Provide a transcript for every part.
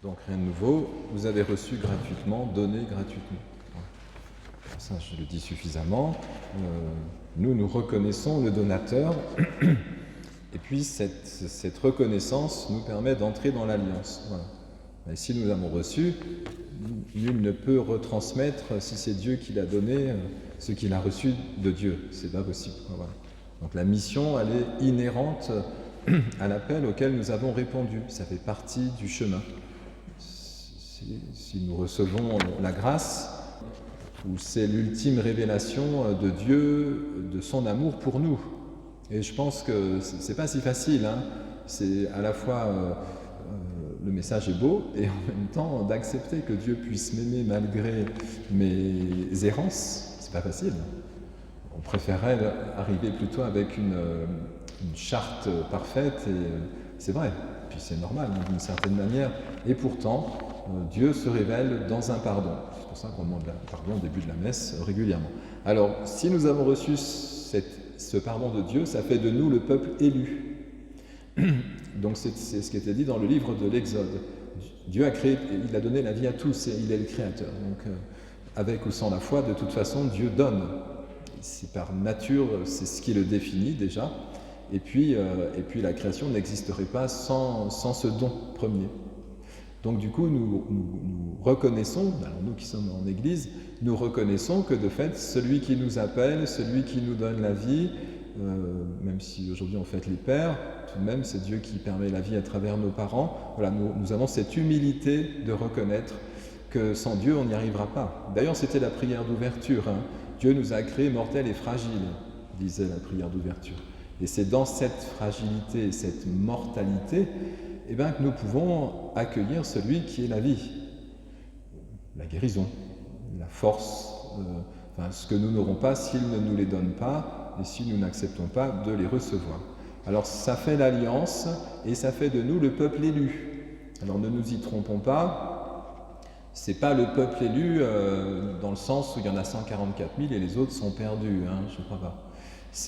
Donc rien de nouveau, vous avez reçu gratuitement, donné gratuitement. Ça, je le dis suffisamment. Nous reconnaissons le donateur, et puis cette reconnaissance nous permet d'entrer dans l'alliance. Voilà. Et si nous avons reçu, nul ne peut retransmettre, si c'est Dieu qui l'a donné, ce qu'il a reçu de Dieu. C'est pas possible. Voilà. Donc la mission, elle est inhérente à l'appel auquel nous avons répondu. Ça fait partie du chemin. Si nous recevons la grâce, où c'est l'ultime révélation de Dieu, de son amour pour nous. Et je pense que c'est pas si facile, hein. C'est à la fois le message est beau et en même temps d'accepter que Dieu puisse m'aimer malgré mes errances, c'est pas facile. On préférerait arriver plutôt avec une charte parfaite et c'est vrai, puis c'est normal d'une certaine manière. Et pourtant, Dieu se révèle dans un pardon. C'est pour ça qu'on demande pardon au début de la messe régulièrement. Alors, si nous avons reçu ce pardon de Dieu, ça fait de nous le peuple élu. Donc c'est ce qui était dit dans le livre de l'Exode. Dieu a créé, il a donné la vie à tous et il est le créateur. Donc avec ou sans la foi, de toute façon, Dieu donne. C'est par nature, c'est ce qui le définit déjà. Et puis la création n'existerait pas sans ce don premier. Donc du coup, nous reconnaissons, alors nous qui sommes en Église, nous reconnaissons que de fait, celui qui nous appelle, celui qui nous donne la vie, même si aujourd'hui on fête les pères, tout de même c'est Dieu qui permet la vie à travers nos parents. Voilà, nous avons cette humilité de reconnaître que sans Dieu on n'y arrivera pas. D'ailleurs c'était la prière d'ouverture, hein. Dieu nous a créés mortels et fragiles, disait la prière d'ouverture. Et c'est dans cette fragilité, cette mortalité, que nous pouvons accueillir celui qui est la vie, la guérison, la force, ce que nous n'aurons pas s'il ne nous les donne pas et si nous n'acceptons pas de les recevoir. Alors ça fait l'alliance et ça fait de nous le peuple élu. Alors ne nous y trompons pas, c'est pas le peuple élu dans le sens où il y en a 144 000 et les autres sont perdus, hein, je ne crois pas.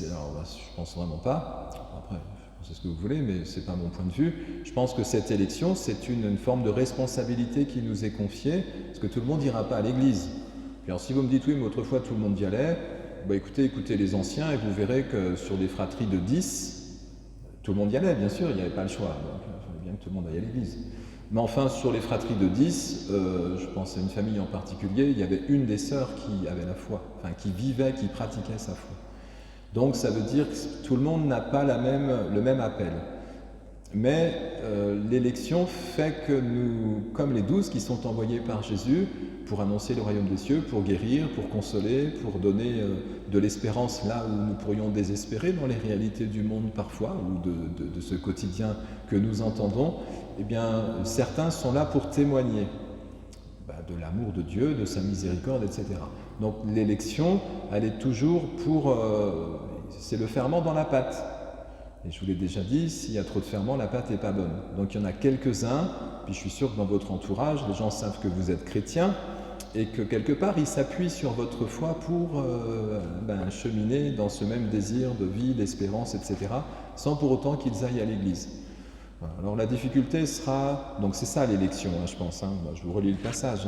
Alors, je pense vraiment pas. Après, c'est ce que vous voulez, mais ce n'est pas mon point de vue. Je pense que cette élection, c'est une forme de responsabilité qui nous est confiée, parce que tout le monde n'ira pas à l'église. Puis alors, si vous me dites oui, mais autrefois tout le monde y allait, écoutez les anciens et vous verrez que sur des fratries de 10, tout le monde y allait, bien sûr, il n'y avait pas le choix. Donc, il fallait bien que tout le monde aille à l'église. Mais enfin, sur les fratries de 10, je pense à une famille en particulier, il y avait une des sœurs qui avait la foi, qui vivait, qui pratiquait sa foi. Donc ça veut dire que tout le monde n'a pas le même appel. Mais l'élection fait que nous, comme les 12 qui sont envoyés par Jésus pour annoncer le royaume des cieux, pour guérir, pour consoler, pour donner de l'espérance là où nous pourrions désespérer dans les réalités du monde parfois, ou de ce quotidien que nous entendons, certains sont là pour témoigner de l'amour de Dieu, de sa miséricorde, etc. Donc l'élection, elle est toujours c'est le ferment dans la pâte. Et je vous l'ai déjà dit, s'il y a trop de ferment, la pâte n'est pas bonne. Donc il y en a quelques-uns, puis je suis sûr que dans votre entourage, les gens savent que vous êtes chrétiens, et que quelque part, ils s'appuient sur votre foi pour cheminer dans ce même désir de vie, d'espérance, etc., sans pour autant qu'ils aillent à l'église. Voilà. Alors la difficulté sera, donc c'est ça l'élection, je pense, je vous relis le passage.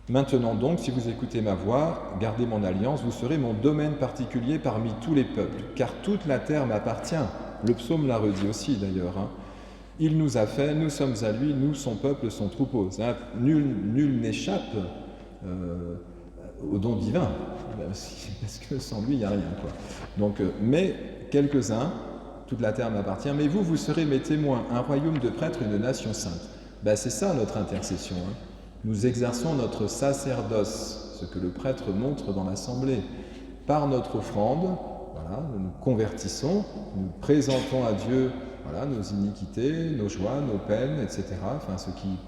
Maintenant donc, si vous écoutez ma voix, gardez mon alliance, vous serez mon domaine particulier parmi tous les peuples, car toute la terre m'appartient. Le psaume l'a redit aussi d'ailleurs. Il nous a fait, nous sommes à lui, nous son peuple, son troupeau. Nul n'échappe au don divin, parce que sans lui, il n'y a rien, quoi. Donc, mais quelques-uns, toute la terre m'appartient, mais vous serez mes témoins, un royaume de prêtres, une nation sainte. C'est ça notre intercession. Nous exerçons notre sacerdoce, ce que le prêtre montre dans l'assemblée. Par notre offrande, nous nous convertissons, nous présentons à Dieu nos iniquités, nos joies, nos peines, etc.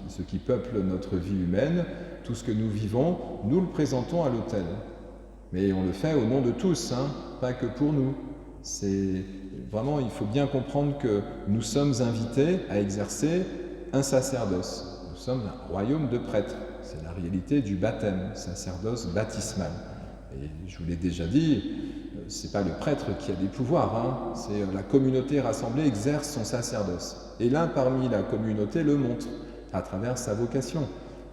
Ce qui peuple notre vie humaine, tout ce que nous vivons, nous le présentons à l'autel. Mais on le fait au nom de tous, pas que pour nous. C'est vraiment, il faut bien comprendre que nous sommes invités à exercer un sacerdoce. Nous sommes un royaume de prêtres. C'est la réalité du baptême, sacerdoce baptismal. Et je vous l'ai déjà dit, c'est pas le prêtre qui a des pouvoirs, hein, c'est la communauté rassemblée exerce son sacerdoce. Et l'un parmi la communauté le montre à travers sa vocation.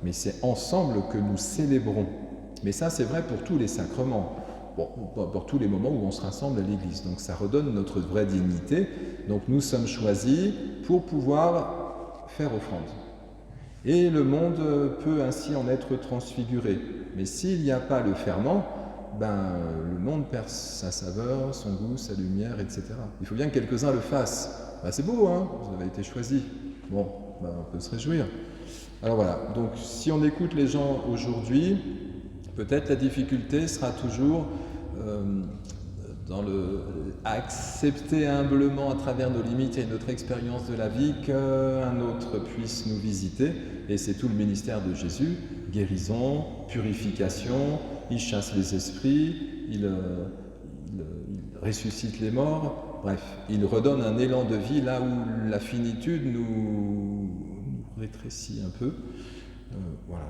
Mais c'est ensemble que nous célébrons. Mais ça, c'est vrai pour tous les sacrements, bon, pour tous les moments où on se rassemble à l'Église. Donc ça redonne notre vraie dignité. Donc nous sommes choisis pour pouvoir faire offrande. Et le monde peut ainsi en être transfiguré. Mais s'il n'y a pas le ferment, le monde perd sa saveur, son goût, sa lumière, etc. Il faut bien que quelques-uns le fassent. C'est beau, hein, vous avez été choisis. Bon, on peut se réjouir. Alors voilà, donc si on écoute les gens aujourd'hui, peut-être la difficulté sera toujours dans le accepter humblement à travers nos limites et notre expérience de la vie qu'un autre puisse nous visiter. Et c'est tout le ministère de Jésus, guérison, purification, il chasse les esprits, il ressuscite les morts, bref, il redonne un élan de vie là où la finitude nous rétrécit un peu. Voilà.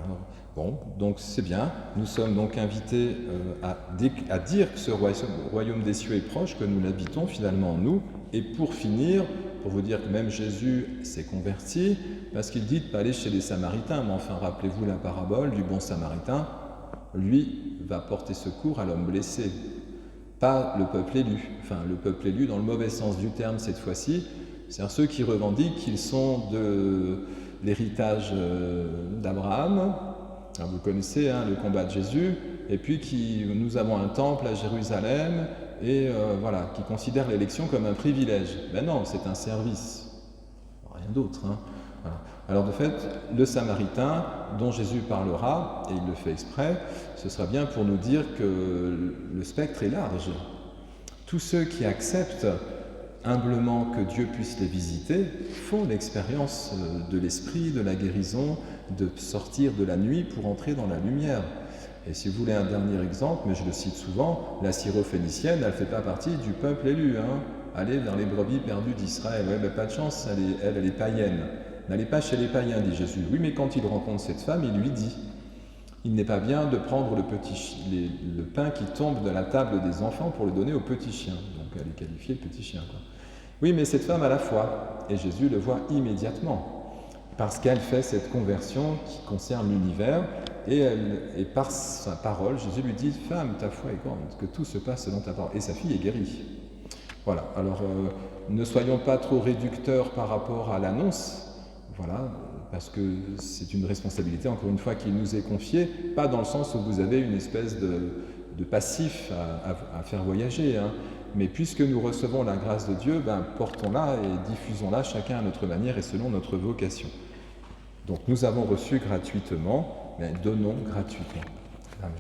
Bon, donc c'est bien. Nous sommes donc invités à dire que ce royaume des cieux est proche, que nous l'habitons finalement en nous. Et pour finir, pour vous dire que même Jésus s'est converti, parce qu'il dit de ne pas aller chez les Samaritains. Mais enfin, rappelez-vous la parabole du bon Samaritain. Lui va porter secours à l'homme blessé, pas le peuple élu. Enfin, le peuple élu dans le mauvais sens du terme cette fois-ci, c'est-à-dire ceux qui revendiquent qu'ils sont de l'héritage d'Abraham. Alors vous connaissez le combat de Jésus, et puis nous avons un temple à Jérusalem, et voilà, qui considèrent l'élection comme un privilège. Ben non, c'est un service, rien d'autre. Hein. Voilà. Alors de fait, le Samaritain, dont Jésus parlera, et il le fait exprès, ce sera bien pour nous dire que le spectre est large. Tous ceux qui acceptent humblement que Dieu puisse les visiter font l'expérience de l'esprit, de la guérison, de sortir de la nuit pour entrer dans la lumière. Et si vous voulez un dernier exemple, mais je le cite souvent, la syrophénicienne, elle ne fait pas partie du peuple élu. Hein. Allez dans les brebis perdues d'Israël. Ouais, pas de chance, elle est païenne. N'allez pas chez les païens, dit Jésus. Oui, mais quand il rencontre cette femme, il lui dit, il n'est pas bien de prendre le pain qui tombe de la table des enfants pour le donner au petit chien. Donc elle est qualifiée de petit chien, quoi. Oui, mais cette femme a la foi, et Jésus le voit immédiatement, parce qu'elle fait cette conversion qui concerne l'univers, et par sa parole, Jésus lui dit « Femme, ta foi est grande, que tout se passe selon ta parole. » Et sa fille est guérie. Voilà, alors ne soyons pas trop réducteurs par rapport à l'annonce, voilà, parce que c'est une responsabilité, encore une fois, qui nous est confiée, pas dans le sens où vous avez une espèce de passif à faire voyager, hein. Mais puisque nous recevons la grâce de Dieu, portons-la et diffusons-la chacun à notre manière et selon notre vocation. Donc nous avons reçu gratuitement, mais donnons gratuitement. Amen.